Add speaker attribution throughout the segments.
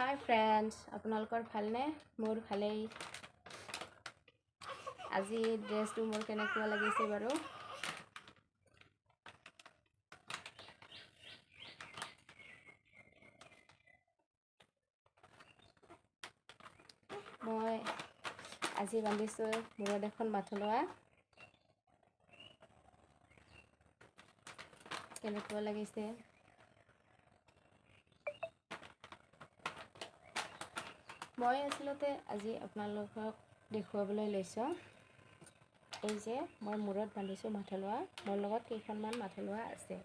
Speaker 1: Hi friends, আপোনালোকৰ ভালনে? মোৰ ভালেই। আজি ড্ৰেছটো মোৰ কেনেকুৱা লাগিছে বাৰু? মই আজি বান্ধিছোঁ মূৰত এখন মাথলোৱা। কেনেকুৱা লাগিছে? মই আচলতে আজি আপোনালোকক দেখুৱাবলৈ লৈছোঁ এই যে মই মূৰত বান্ধিছোঁ মাথলোৱা। মোৰ লগত কেইখনমান মাথলোৱা আছে।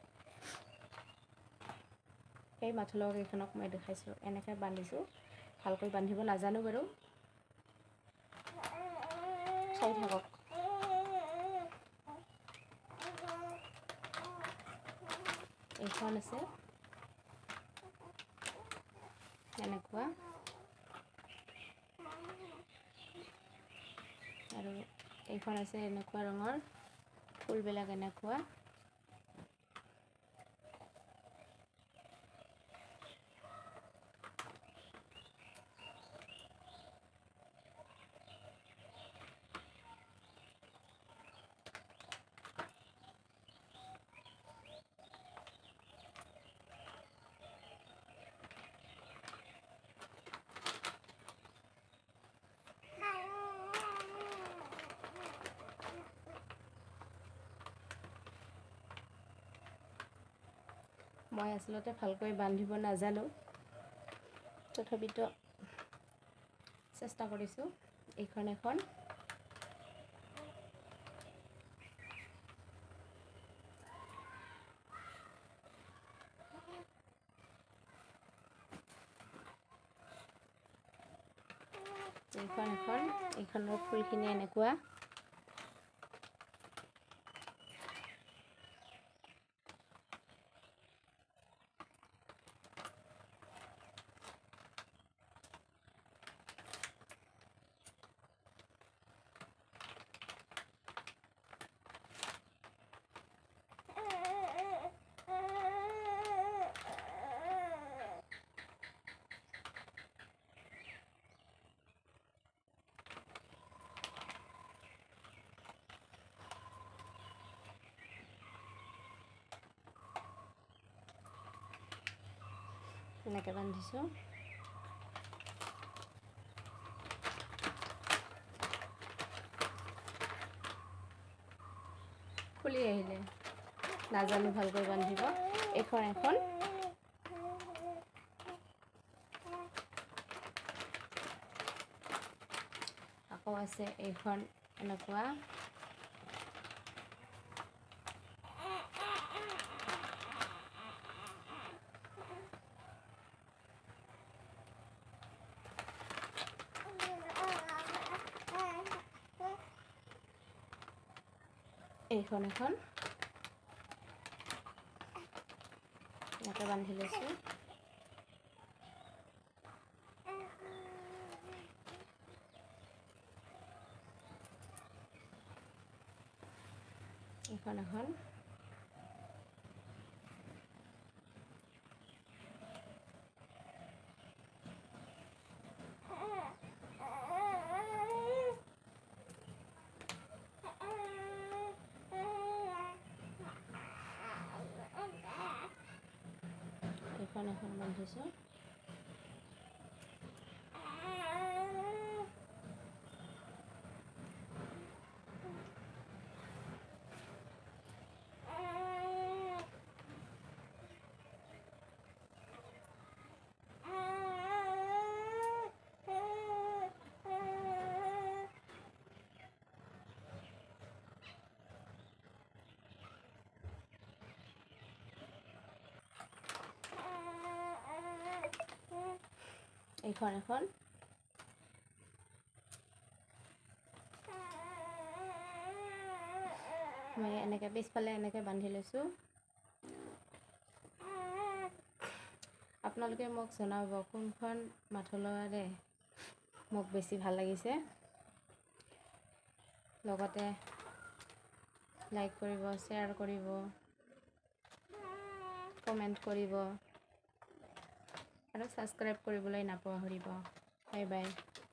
Speaker 1: এই মাথলোৱা কেইখনক মই দেখাইছোঁ। এনেকৈ বান্ধিছোঁ। ভালকৈ বান্ধিব নাজানো বাৰু। চাই থাকক। এইখন আছে এনেকুৱা, আৰু এইখন আছে এনেকুৱা ৰঙৰ, ফুলবিলাক এনেকুৱা। মই আচলতে ভালকৈ বান্ধিব নাজানো, তথাপিতো চেষ্টা কৰিছোঁ। এইখন এখন, এইখন এখন, এইখনৰ ফুলখিনি এনেকুৱা। এনেকৈ বান্ধিছোঁ। খুলি আহিলে, নাজানো ভালকৈ বান্ধিব। এইখন এখন, আকৌ আছে এইখন এনেকুৱা। এইখন এখন এনেকৈ বান্ধি লৈছোঁ। এইখন এখন, এইখন এখন বান্ধিছোঁ। এইখন এখন, মই এনেকৈ পিছফালে এনেকৈ বান্ধি লৈছোঁ। আপোনালোকে মোক জনাব কোনখন মাথলোৱাৰে মোক বেছি ভাল লাগিছে। লগতে লাইক কৰিব, শ্বেয়াৰ কৰিব, কমেণ্ট কৰিব, আৰু ছাবস্ক্ৰাইব কৰিবলৈ নাপাহৰিব। Bye bye.